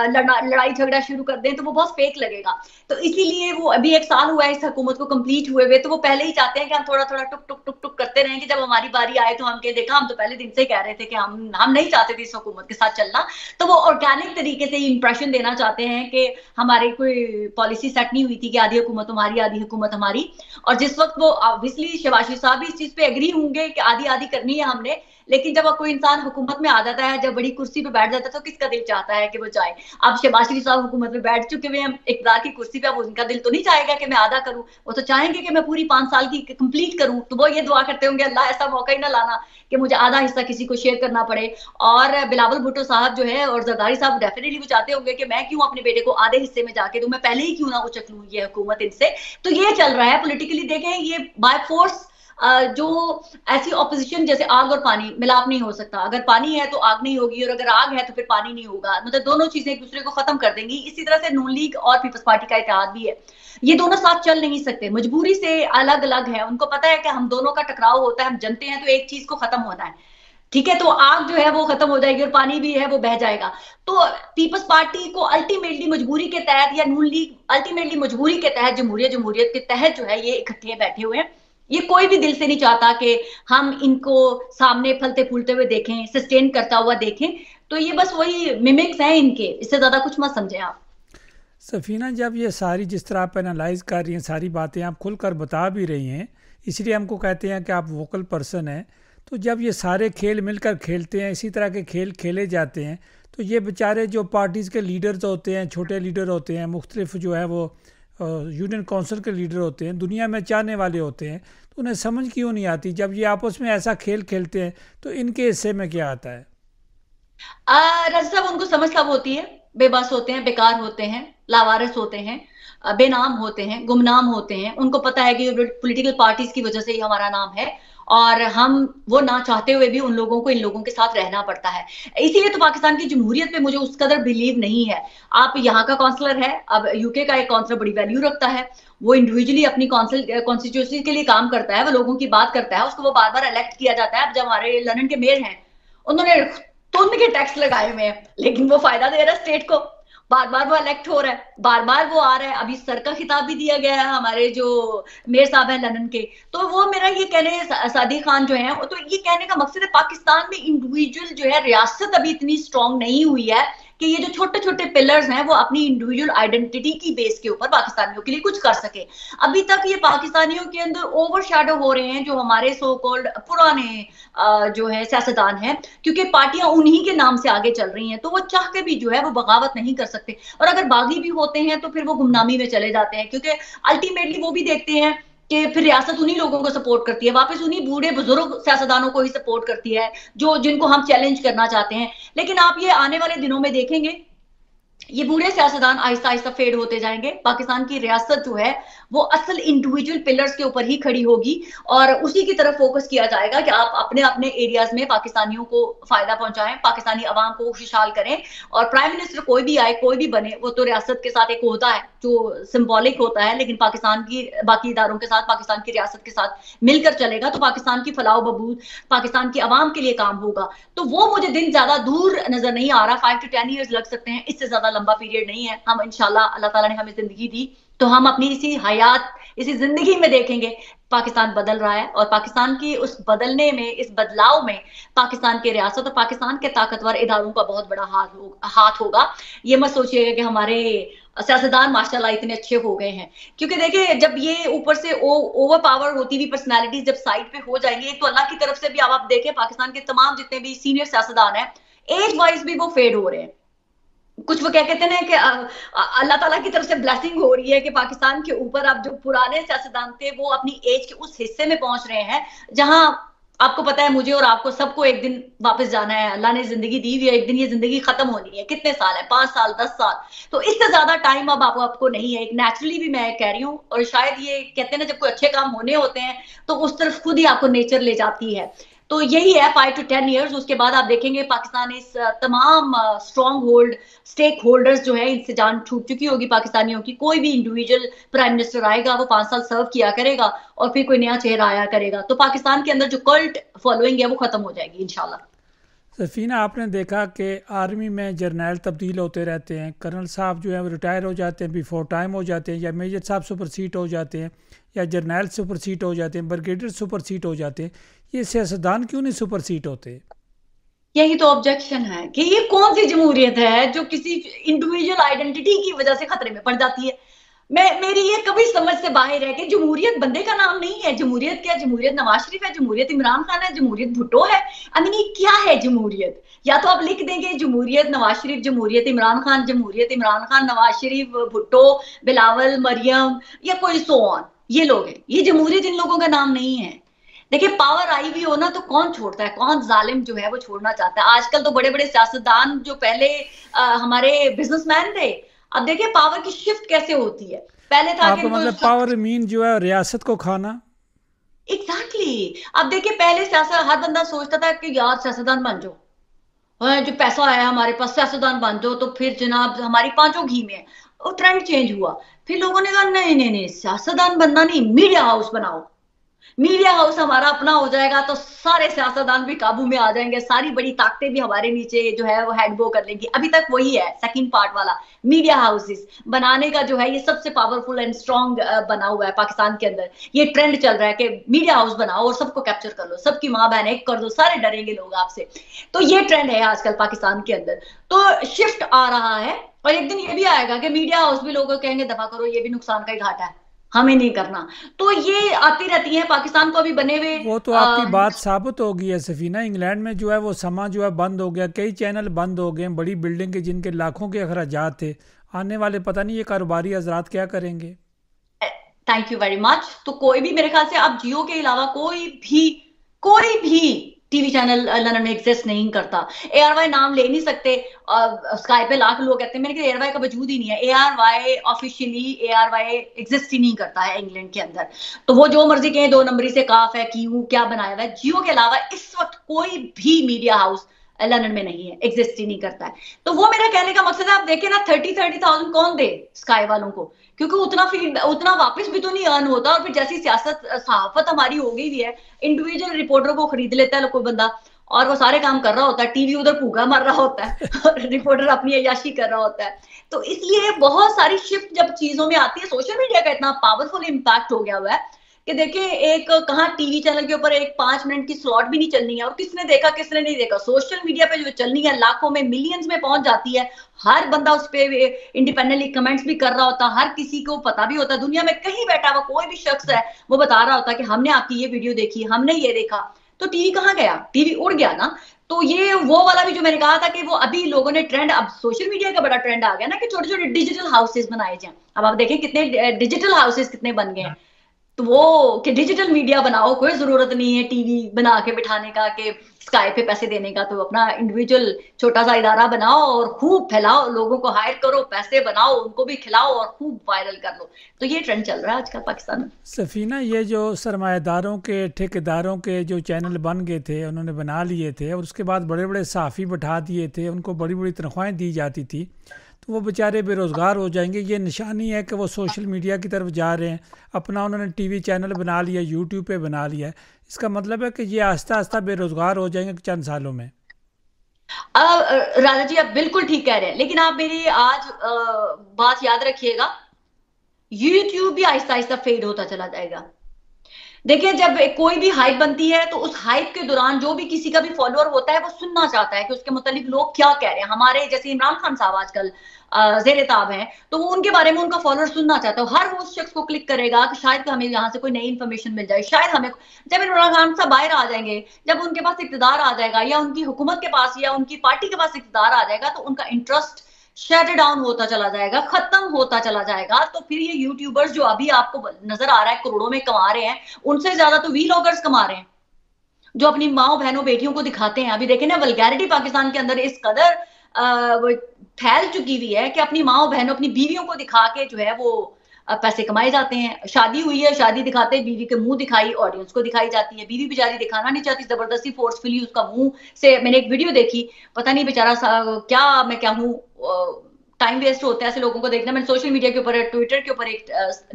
Speaker 2: लड़ाई झगड़ा शुरू कर दें तो वो बहुत फेक लगेगा। तो इसीलिए वो अभी 1 साल हुआ है इस हुकूमत को कंप्लीट हुए हुए, तो वो पहले ही चाहते हैं कि हम थोड़ा थोड़ा टुक टुक टुक टुक करते रहें कि जब हमारी बारी आए तो हम के देखा, हम तो पहले दिन से कह रहे थे कि हम नहीं चाहते थे इस हुकूमत के साथ चलना। तो वो ऑर्गेनिक तरीके से इंप्रेशन देना चाहते हैं कि हमारी कोई पॉलिसी सेट नहीं हुई थी कि आधी हुकूमत तुम्हारी आधी हुकूमत हमारी। और जिस वक्त वो ऑब्वियसली शहबाज शरीफ साहब भी इस चीज पे एग्री होंगे कि आधी आधी करनी है हमने, लेकिन जब कोई इंसान हुकूमत में आ जाता है, जब बड़ी कुर्सी पे बैठ जाता है, तो किसका दिल चाहता है कि वो जाए? अब शहबाज शरीफ साहब हुकूमत में बैठ चुके हुए हैं इक़्तिदार की कुर्सी पे, अब उनका दिल तो नहीं चाहेगा कि मैं आधा करूं, वो तो चाहेंगे कि मैं पूरी 5 साल की कंप्लीट करूं। तो वो ये दुआ करते होंगे अल्लाह ऐसा मौका ही ना लाना कि मुझे आधा हिस्सा किसी को शेयर करना पड़े। और बिलावल भुट्टो साहब जो है और जरदारी साहब डेफिनेटली वो चाहते होंगे कि मैं क्यों अपने बेटे को आधे हिस्से में जाके दूं, मैं पहले ही क्यों ना उचक लूं ये हुकूमत इनसे। तो ये चल रहा है पॉलिटिकली। देखें, ये बाय फोर्स जो ऐसी ऑपोजिशन जैसे आग और पानी मिलाप नहीं हो सकता। अगर पानी है तो आग नहीं होगी, और अगर आग है तो फिर पानी नहीं होगा। मतलब दोनों चीजें एक दूसरे को खत्म कर देंगी। इसी तरह से नून लीग और पीपल्स पार्टी का इत्तेहाद भी है, ये दोनों साथ चल नहीं सकते, मजबूरी से अलग अलग है। उनको पता है कि हम दोनों का टकराव होता है, हम जनते हैं तो एक चीज को खत्म होना है, ठीक है? तो आग जो है वो खत्म हो जाएगी और पानी भी है वो बह जाएगा। तो पीपल्स पार्टी को अल्टीमेटली मजबूरी के तहत, या नून लीग अल्टीमेटली मजबूरी के तहत, जमहूरियत के तहत जो है ये इकट्ठे बैठे हुए हैं। ये कोई भी दिल से नहीं चाहता कि हम इनको सामने फलते फूलते हुए देखें, सस्टेन करता हुआ देखें। तो ये बस वही मिमिक्स हैं इनके, इससे ज्यादा कुछ मत समझें आप।
Speaker 1: सफीना, जब ये सारी जिस तरह आप एनालाइज कर रही हैं, सारी बातें आप खुलकर बता भी रही हैं, इसलिए हमको कहते हैं कि आप वोकल पर्सन हैं। तो जब ये सारे खेल मिलकर खेलते हैं, इसी तरह के खेल खेले जाते हैं, तो ये बेचारे जो पार्टीज़ के लीडर्स होते हैं, छोटे लीडर होते हैं, मुख्तलिफ जो है वो यूनियन काउंसिल के लीडर होते हैं, दुनिया में चाहने वाले होते हैं, तो उन्हें समझ क्यों नहीं आती जब ये आपस में ऐसा खेल खेलते हैं तो इनके हिस्से में क्या आता है?
Speaker 2: राजा साहब, उनको समझ कब होती है? बेबस होते हैं, बेकार होते हैं, लावारिस होते हैं, बेनाम होते हैं, गुमनाम होते हैं। उनको पता है कि पॉलिटिकल पार्टीज की वजह से ही हमारा नाम है, और हम वो ना चाहते हुए भी उन लोगों को इन लोगों के साथ रहना पड़ता है। इसीलिए तो पाकिस्तान की जमहूरियत में मुझे उस कदर बिलीव नहीं है। आप यहाँ का काउंसलर है, अब यूके का एक काउंसलर बड़ी वैल्यू रखता है, वो इंडिविजुअली अपनी कॉन्स्टिट्यूंसी के लिए काम करता है, वो लोगों की बात करता है, उसको वो बार बार इलेक्ट किया जाता है। अब जब हमारे लंदन के मेयर हैं, उन्होंने तुंद के टैक्स लगाए हुए हैं, लेकिन वो फायदा दे रहा है स्टेट को, बार बार वो इलेक्ट हो रहा है, बार बार वो आ रहा है। अभी सर का खिताब भी दिया गया है हमारे जो मेयर साहब हैं लंदन के। तो वो मेरा ये कहने, सादिक खान जो है, तो ये कहने का मकसद है पाकिस्तान में इंडिविजुअल जो है रियासत अभी इतनी स्ट्रांग नहीं हुई है कि ये जो छोटे छोटे पिलर्स हैं वो अपनी इंडिविजुअल आइडेंटिटी की बेस के ऊपर पाकिस्तानियों के लिए कुछ कर सके। अभी तक ये पाकिस्तानियों के अंदर ओवरशैडो हो रहे हैं जो हमारे सो कॉल्ड पुराने जो है सियासतदान हैं, क्योंकि पार्टियां उन्हीं के नाम से आगे चल रही हैं, तो वो चाह के भी जो है वो बगावत नहीं कर सकते। और अगर बागी भी होते हैं तो फिर वो गुमनामी में चले जाते हैं, क्योंकि अल्टीमेटली वो भी देखते हैं कि फिर रियासत उन्हीं लोगों को सपोर्ट करती है, वापस उन्हीं बूढ़े बुजुर्ग सियासतदानों को ही सपोर्ट करती है जो जिनको हम चैलेंज करना चाहते हैं। लेकिन आप ये आने वाले दिनों में देखेंगे ये बूढ़े सियासतदान आहिस्ता आहिस्ता फेड होते जाएंगे। पाकिस्तान की रियासत जो है वो असल इंडिविजुअल पिलर्स के ऊपर ही खड़ी होगी, और उसी की तरफ फोकस किया जाएगा कि आप अपने अपने एरियाज में पाकिस्तानियों को फायदा पहुंचाएं, पाकिस्तानी अवाम को खुशहाल करें। और प्राइम मिनिस्टर कोई भी आए, कोई भी बने, वो तो रियासत के साथ एक होता है जो सिंबॉलिक होता है, लेकिन पाकिस्तान की बाकी इदारों के साथ, पाकिस्तान की रियासत के साथ मिलकर चलेगा तो पाकिस्तान की फलाह बबूद, पाकिस्तान की अवाम के लिए काम होगा। तो वो मुझे दिन ज्यादा दूर नजर नहीं आ रहा, 5 to 10 ईयर्स लग सकते हैं, इससे ज्यादा लंबा पीरियड नहीं है। हम इंशाल्लाह, अल्लाह ताला ने हमें जिंदगी दी तो हम अपनी इसी हयात, इसी जिंदगी में देखेंगे पाकिस्तान बदल रहा है, और पाकिस्तान की उस बदलने में, इस बदलाव में पाकिस्तान के रियासत और पाकिस्तान के ताकतवर इदारों का बहुत बड़ा हाथ होगा। ये मत सोचिएगा कि हमारे सियासतदान माशाल्लाह इतने अच्छे हो गए हैं, क्योंकि देखिए जब ये ऊपर से ओवर पावर होती हुई पर्सनैलिटीज जब साइड पे हो जाएंगी, एक तो अल्लाह की तरफ से भी, अब आप देखें पाकिस्तान के तमाम जितने भी सीनियर सियासतदान हैं एज वाइज भी वो फेड हो रहे हैं। कुछ वो क्या कहते हैं कि अल्लाह ताला की तरफ से ब्लेसिंग हो रही है कि पाकिस्तान के ऊपर अब जो पुराने सियासतदान थे वो अपनी एज के उस हिस्से में पहुंच रहे हैं जहां आपको पता है मुझे और आपको सबको एक दिन वापस जाना है, अल्लाह ने जिंदगी दी हुई है, एक दिन ये जिंदगी खत्म होनी है। कितने साल है, 5 साल 10 साल, तो इससे ज्यादा टाइम अब आपको नहीं है। एक नेचुरली भी मैं कह रही हूँ, और शायद ये कहते हैं ना जब कोई अच्छे काम होने होते हैं तो उस तरफ खुद ही आपको नेचर ले जाती है। तो यही है 5 to 10 ईयर्स, उसके बाद आप देखेंगे पाकिस्तान इस तमाम स्ट्रॉन्ग होल्ड स्टेक होल्डर्स जो है इनसे जान छूट चुकी होगी पाकिस्तानियों की। कोई भी इंडिविजुअल प्राइम मिनिस्टर आएगा वो 5 साल सर्व किया करेगा और फिर कोई नया चेहरा आया करेगा, तो पाकिस्तान के अंदर जो कल्ट फॉलोइंग है वो खत्म हो जाएगी इंशाल्लाह।
Speaker 1: सफीना, आपने देखा कि आर्मी में जर्नैल तब्दील होते रहते हैं, कर्नल साहब जो है वो रिटायर हो जाते हैं, बिफोर टाइम हो जाते हैं, या मेजर साहब सुपर सीट हो जाते हैं, या जर्नैल सुपर सीट हो जाते हैं, ब्रिगेडियर सुपर सीट हो जाते हैं। ये सियासतदान क्यों नहीं सुपर सीट होते?
Speaker 2: यही तो ऑब्जेक्शन है कि ये कौन सी जमहूरियत है जो किसी इंडिविजुअल आइडेंटिटी की वजह से खतरे में पड़ जाती है। मेरी ये कभी समझ से बाहर है कि जमहूरियत बंदे का नाम नहीं है। जमहूरियत क्या, जमहूरियत नवाज शरीफ है, जमहूरियत इमरान खान है, जमहूरियत भुट्टो है। आई मीन ये क्या है जमहूरियत? या तो आप लिख देंगे जमहूरियत नवाज शरीफ, जमहूरियत इमरान खान, जमहूरियत इमरान खान, नवाज शरीफ, भुट्टो, बिलावल, मरियम, या कोई सो ऑन, ये लोग हैं। ये जमहूरियत इन लोगों का नाम नहीं है। देखिए पावर आई भी हो ना तो कौन छोड़ता है, कौन जालिम जो है वो छोड़ना चाहता है। आजकल तो बड़े बड़े सियासतदान जो पहले हमारे बिजनेसमैन थे, अब देखिए पावर की शिफ्ट कैसे होती है। पहले था
Speaker 1: आपको मतलब पावर मीन जो है रियासत को खाना।
Speaker 2: एग्जैक्टली अब देखिए पहले सियासत हर बंदा सोचता था कि यार सियासतदान बन जाओ, जो पैसा आया हमारे पास सियासतदान बन जाओ तो फिर जनाब हमारी पांचों घी में। वो ट्रेंड चेंज हुआ, फिर लोगों ने कहा नहीं नहीं नहीं, सियासतदान बनना नहीं, मीडिया हाउस बनाओ। मीडिया हाउस हमारा अपना हो जाएगा तो सारे सियासतदान भी काबू में आ जाएंगे, सारी बड़ी ताकतें भी हमारे नीचे जो है वो हेड गो कर लेंगी। अभी तक वही है सेकंड पार्ट वाला, मीडिया हाउसेस बनाने का जो है ये सबसे पावरफुल एंड स्ट्रॉन्ग बना हुआ है पाकिस्तान के अंदर। ये ट्रेंड चल रहा है कि मीडिया हाउस बनाओ और सबको कैप्चर कर लो, सबकी माँ बहन एक कर दो, सारे डरेंगे लोग आपसे। तो ये ट्रेंड है आजकल पाकिस्तान के अंदर। तो शिफ्ट आ रहा है और एक दिन ये भी आएगा कि मीडिया हाउस भी लोग कहेंगे दफा करो, ये भी नुकसान का ही घाटा है, हमें नहीं करना। तो ये आती रहती है पाकिस्तान को अभी बने हुए।
Speaker 1: वो तो आपकी बात साबित हो गई है सफीना। इंग्लैंड में जो है वो समा जो है बंद हो गया, कई चैनल बंद हो गए, बड़ी बिल्डिंग के जिनके लाखों के अखराजात थे। आने वाले पता नहीं ये कारोबारी हजरात क्या करेंगे।
Speaker 2: Thank you very much. तो कोई भी मेरे ख्याल से अब जियो के अलावा कोई भी टीवी चैनल लंदन में एग्जिस्ट नहीं करता। ARY नाम ले नहीं सकते, स्काई पे लाख लोग कहते हैं, मैंने कहा ARY का वजूद ही नहीं है। ARY ऑफिशियली ARY एग्जिस्ट ही नहीं करता है इंग्लैंड के अंदर। तो वो जो मर्जी कहें, 2 नंबरी से काफ है, क्यू क्या बनाया हुआ है। जियो के अलावा इस वक्त कोई भी मीडिया हाउस लंदन में नहीं है, एग्जिस्ट ही नहीं करता है। तो वो मेरा कहने का मकसद है, आप देखें ना 30,000 कौन दे स्काई वालों को, क्योंकि उतना वापस भी तो नहीं अर्न होता। और फिर जैसी सियासत सहाफत हमारी हो गई है, इंडिविजुअल रिपोर्टर को खरीद लेता है कोई बंदा और वो सारे काम कर रहा होता है, टीवी उधर भूखा मर रहा होता है और रिपोर्टर अपनी अय्याशी कर रहा होता है। तो इसलिए बहुत सारी शिफ्ट जब चीजों में आती है, सोशल मीडिया का इतना पावरफुल इम्पैक्ट हो गया हुआ है कि देखिए एक कहाँ टीवी चैनल के ऊपर एक 5 मिनट की स्लॉट भी नहीं चलनी है, और किसने देखा किसने नहीं देखा। सोशल मीडिया पे जो चलनी है लाखों में मिलियंस में पहुंच जाती है। हर बंदा उस पर इंडिपेंडेंटली कमेंट्स भी कर रहा होता है, हर किसी को पता भी होता है, दुनिया में कहीं बैठा हुआ कोई भी शख्स है वो बता रहा होता है कि हमने आपकी ये वीडियो देखी, हमने ये देखा। तो टीवी कहाँ गया? टीवी उड़ गया ना। तो ये वो वाला भी जो मैंने कहा था कि वो अभी लोगों ने ट्रेंड, अब सोशल मीडिया का बड़ा ट्रेंड आ गया ना कि छोटे छोटे डिजिटल हाउसेस बनाए जाए। अब आप देखें कितने डिजिटल हाउसेस कितने बन गए हैं। तो वो कि डिजिटल मीडिया बनाओ, कोई जरूरत नहीं है टीवी बना के बिठाने का कि स्काई पे पैसे देने का। तो अपना इंडिविजुअल छोटा सा इदारा बनाओ और खूब फैलाओ, लोगों को हायर करो, पैसे बनाओ, उनको भी खिलाओ और खूब वायरल कर लो। तो ये ट्रेंड चल रहा है आजकल पाकिस्तान में।
Speaker 1: सफीना, ये जो सरमाएदारों के ठेकेदारों के जो चैनल बन गए थे, उन्होंने बना लिए थे और उसके बाद बड़े बड़े सहाफ़ी बैठा दिए थे, उनको बड़ी बड़ी तनख्वाहें दी जाती थी, तो वो बेचारे बेरोज़गार हो जाएंगे। ये निशानी है कि वो सोशल मीडिया की तरफ जा रहे हैं। अपना उन्होंने टीवी चैनल बना लिया, यूट्यूब पे बना लिया है। इसका मतलब है कि ये आहिस्ता आहिस्ता बेरोज़गार हो जाएंगे चंद सालों में।
Speaker 2: राजा जी आप बिल्कुल ठीक कह रहे हैं, लेकिन आप मेरी आज बात याद रखिएगा, यूट्यूब भी आहिस्ता आहिस्ता फेड होता चला जाएगा। देखिए जब कोई भी हाइप बनती है तो उस हाइप के दौरान जो भी किसी का भी फॉलोअर होता है वो सुनना चाहता है कि उसके मुतालिक लोग क्या कह रहे हैं। हमारे जैसे इमरान खान साहब आजकल ज़ेर-ए-ताब हैं, तो वो उनके बारे में उनका फॉलोअर सुनना चाहता है। हर वो उस शख्स को क्लिक करेगा कि शायद हमें यहाँ से कोई नई इन्फॉर्मेशन मिल जाए, शायद हमें। जब इमरान खान साहब बाहर आ जाएंगे, जब उनके पास इक़्तिदार आ जाएगा या उनकी हुकूमत के पास या उनकी पार्टी के पास इक़्तिदार आ जाएगा, तो उनका इंटरेस्ट शट डाउन होता चला जाएगा, खत्म होता चला जाएगा। तो फिर ये यूट्यूबर्स जो अभी आपको नजर आ रहा है करोड़ों में कमा रहे हैं, उनसे ज्यादा तो व्लॉगर्स कमा रहे हैं। जो अपनी माओ बहनों बेटियों को दिखाते हैं। अभी देखें ना, वल्गैरिटी पाकिस्तान के अंदर इस कदर वो फैल चुकी हुई है कि अपनी माओ बहनों, अपनी बीवियों को दिखा के जो है वो पैसे कमाए जाते हैं। शादी हुई है, शादी दिखाते बीवी के मुंह दिखाई ऑडियंस को दिखाई जाती है। बीवी बेचारी दिखाना नहीं चाहती, जबरदस्ती फोर्सफुली उसका मुंह से, मैंने एक वीडियो देखी, पता नहीं बेचारा क्या मैं क्या हूँ, टाइम वेस्ट होता है ऐसे लोगों को देखना। मैंने सोशल मीडिया के ऊपर, ट्विटर के ऊपर एक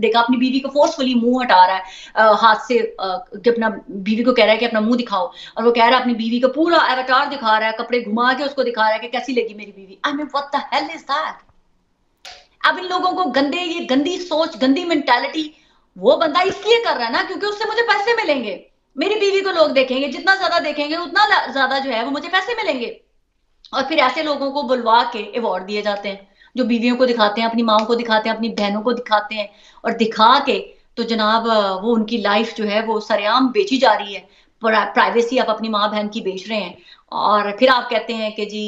Speaker 2: देखा, अपनी बीवी को फोर्सफुली मुंह हटा रहा है हाथ से, कि अपना बीवी को कह रहा है कि अपना मुंह दिखाओ, और वो कह रहा है अपनी बीवी का पूरा एवटार दिखा रहा है, कपड़े घुमा के उसको दिखा रहा है कि कैसी लगी मेरी बीवी। I mean what the hell is that? अब इन लोगों को गंदे, ये गंदी सोच, गंदी मेंटालिटी, वो बंदा इसलिए कर रहा है ना क्योंकि उससे मुझे पैसे मिलेंगे। मेरी बीवी को लोग देखेंगे, जितना ज्यादा देखेंगे उतना ज्यादा जो है वो मुझे पैसे मिलेंगे। और फिर ऐसे लोगों को बुलवा के अवार्ड दिए जाते हैं, जो बीवियों को दिखाते हैं, अपनी माओ को दिखाते हैं, अपनी बहनों को दिखाते हैं, और दिखा के तो जनाब वो उनकी लाइफ जो है वो सरेआम बेची जा रही है। प्राइवेसी आप अपनी माँ बहन की बेच रहे हैं, और फिर आप कहते हैं कि जी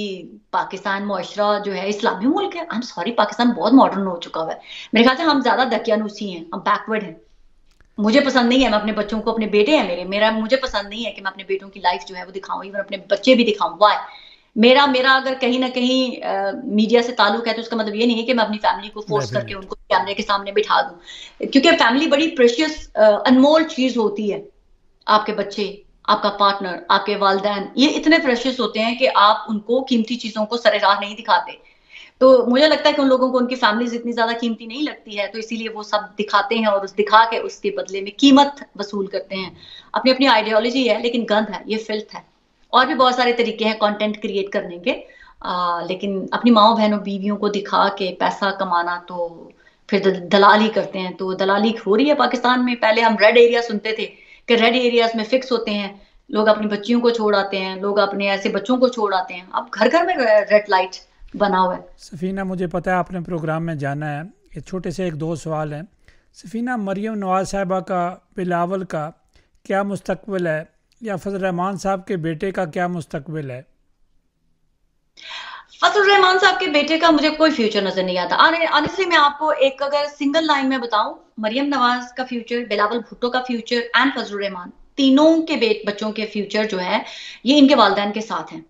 Speaker 2: पाकिस्तान मुआशरा जो है इस्लामी मुल्क है। आई एम सॉरी, पाकिस्तान बहुत मॉडर्न हो चुका हुआ है। मेरे ख्याल से हम ज्यादा दकियानूसी हैं, हम बैकवर्ड हैं। मुझे पसंद नहीं है, मैं अपने बच्चों को, अपने बेटे हैं मेरा मुझे पसंद नहीं है कि मैं अपने बेटों की लाइफ जो है वो दिखाऊं, इवन अपने बच्चे भी दिखाऊं। वाई? मेरा अगर कहीं ना कहीं मीडिया से ताल्लुक है तो उसका मतलब ये नहीं है कि मैं अपनी फैमिली को फोर्स करके उनको कैमरे के सामने बिठा दूं, क्योंकि फैमिली बड़ी प्रेशियस, अनमोल चीज होती है। आपके बच्चे, आपका पार्टनर, आपके वालिदैन, ये इतने प्रेशियस होते हैं कि आप उनको कीमती चीजों को सरेराह नहीं दिखाते। तो मुझे लगता है कि उन लोगों को उनकी फैमिलीज इतनी ज्यादा कीमती नहीं लगती है, तो इसीलिए वो सब दिखाते हैं और उस दिखा के उसके बदले में कीमत वसूल करते हैं। अपनी अपनी आइडियोलॉजी है, लेकिन गंद है, ये फिल्थ है। और भी बहुत सारे तरीके हैं कंटेंट क्रिएट करने के, लेकिन अपनी माओ बहनों बीवियों को दिखा के पैसा कमाना तो फिर दलाल ही करते हैं। तो दलाली हो रही है पाकिस्तान में। पहले हम रेड एरिया सुनते थे कि रेड एरियाज में फिक्स होते हैं, लोग अपनी बच्चियों को छोड़ आते हैं, लोग अपने ऐसे बच्चों को छोड़ आते हैं। अब घर घर में रेड लाइट बना हुआ है।
Speaker 1: सफीना, मुझे पता है आपने प्रोग्राम में जाना है, ये छोटे से एक दो सवाल हैं। सफीना, मरियम नवाज साहिबा का, बिलावल का क्या मुस्तकबिल है, या फजल रहमान साहब के बेटे का क्या मुस्तकबिल है?
Speaker 2: फजल रहमान साहब के बेटे का मुझे कोई फ्यूचर नजर नहीं आता। ऑनेस्टली मैं आपको एक अगर सिंगल लाइन में बताऊं, मरियम नवाज का फ्यूचर, बिलावल भुट्टो का फ्यूचर एंड फजल रहमान, तीनों के बच्चों के फ्यूचर जो है ये इनके वालिदैन के साथ हैं।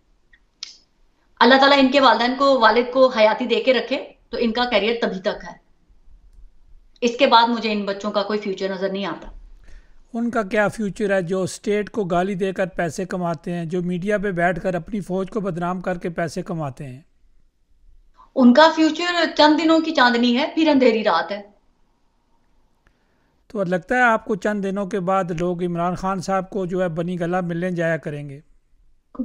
Speaker 2: अल्लाह ताला इनके वालिदैन को, वालिद को हयाती दे के रखे तो इनका करियर तभी तक है। इसके बाद मुझे इन बच्चों का कोई फ्यूचर नजर नहीं आता।
Speaker 1: उनका क्या फ्यूचर है जो स्टेट को गाली देकर पैसे कमाते हैं, जो मीडिया पे बैठकर अपनी फौज को बदनाम करके पैसे कमाते हैं?
Speaker 2: उनका फ्यूचर चंद दिनों की चांदनी है, फिर अंधेरी रात है।
Speaker 1: तो लगता है आपको चंद दिनों के बाद लोग इमरान खान साहब को जो है बनी गला मिलने जाया करेंगे?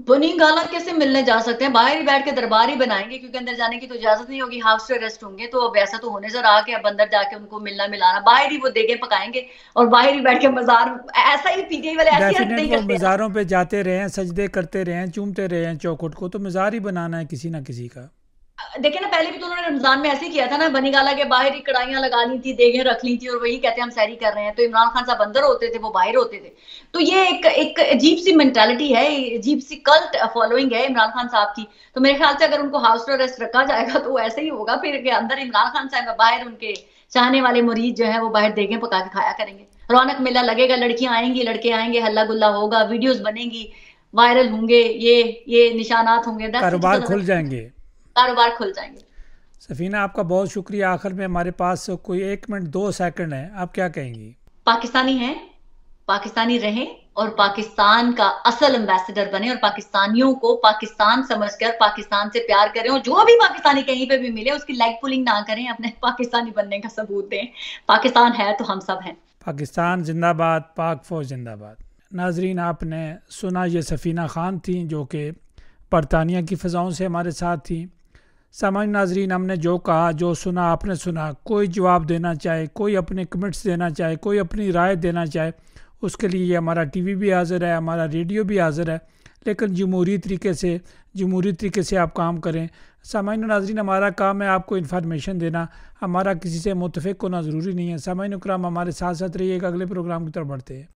Speaker 2: बनी गाला कैसे मिलने जा सकते हैं? बाहर ही बैठ के दरबार ही बनाएंगे, क्योंकि अंदर जाने की तो इजाजत नहीं होगी, हाउस अरेस्ट होंगे। तो अब ऐसा तो होने से रहा कि अब अंदर जाके उनको मिलना मिलाना, बाहर ही वो देगे पकाएंगे और बाहर ही बैठ के मजार, ऐसा ही पीटीआई वाले ऐसी हरकतें नहीं करते।
Speaker 1: मजारों पे जाते रहे, सजदे करते रहे, चूमते रहे चौखट को, तो मजार ही बनाना है किसी ना किसी का।
Speaker 2: देखिए ना, पहले भी तो उन्होंने रमजान में ऐसे ही किया था ना, बनी गाला के बाहर ही कढ़ाइयां लगा ली थी, देगे रख ली थी, और वही कहते हैं हम सैरी कर रहे हैं। तो इमरान खान साहब अंदर होते थे, वो बाहर होते थे। तो ये एक अजीब सी मेंटालिटी है, अजीब सी कल्ट फॉलोइंग है इमरान खान साहब की। तो मेरे ख्याल से अगर उनको हाउस अरेस्ट रखा जाएगा तो ऐसे ही होगा फिर, के अंदर इमरान खान साहब, बाहर उनके चाहने वाले मुरीद जो है वो बाहर देगे पका के खाया करेंगे। रौनक मेला लगेगा, लड़कियां आएंगी, लड़के आएंगे, हल्ला गुल्ला होगा, वीडियोस बनेंगी, वायरल होंगे, ये निशानात होंगे,
Speaker 1: कारोबार खुल जाएंगे,
Speaker 2: कारोबार खुल जाएंगे।
Speaker 1: सफीना, आपका बहुत शुक्रिया। आखिर में हमारे पास कोई 1 मिनट 2 सेकंड है, आप क्या कहेंगी?
Speaker 2: पाकिस्तानी हैं, पाकिस्तानी रहें और पाकिस्तान का असल एम्बेसडर बने, और पाकिस्तानियों को पाकिस्तान समझकर पाकिस्तान से प्यार करें, और जो भी पाकिस्तानी कहीं पे भी मिले उसकी लेग पुलिंग ना करें, अपने पाकिस्तानी बनने का सबूत दें। पाकिस्तान है तो हम सब हैं।
Speaker 1: पाकिस्तान जिंदाबाद, पाक फौज जिंदाबाद। नाजरीन, आपने सुना, ये सफीना खान थी जो कि बरतानिया की फ़ज़ाओं से हमारे साथ थी। सामान्य नाजरीन, हमने जो कहा, जो सुना, आपने सुना। कोई जवाब देना चाहे, कोई अपने कमेंट्स देना चाहे, कोई अपनी राय देना चाहे, उसके लिए हमारा टीवी भी हाज़िर है, हमारा रेडियो भी हाज़िर है। लेकिन जमहूरी तरीके से आप काम करें। सामान्य नाजरीन, हमारा काम है आपको इन्फॉर्मेशन देना, हमारा किसी से मुतफिक होना ज़रूरी नहीं है। सामान्य कराम, हमारे साथ साथ रहिएगा। अगले प्रोग्राम की तरफ बढ़ते हैं।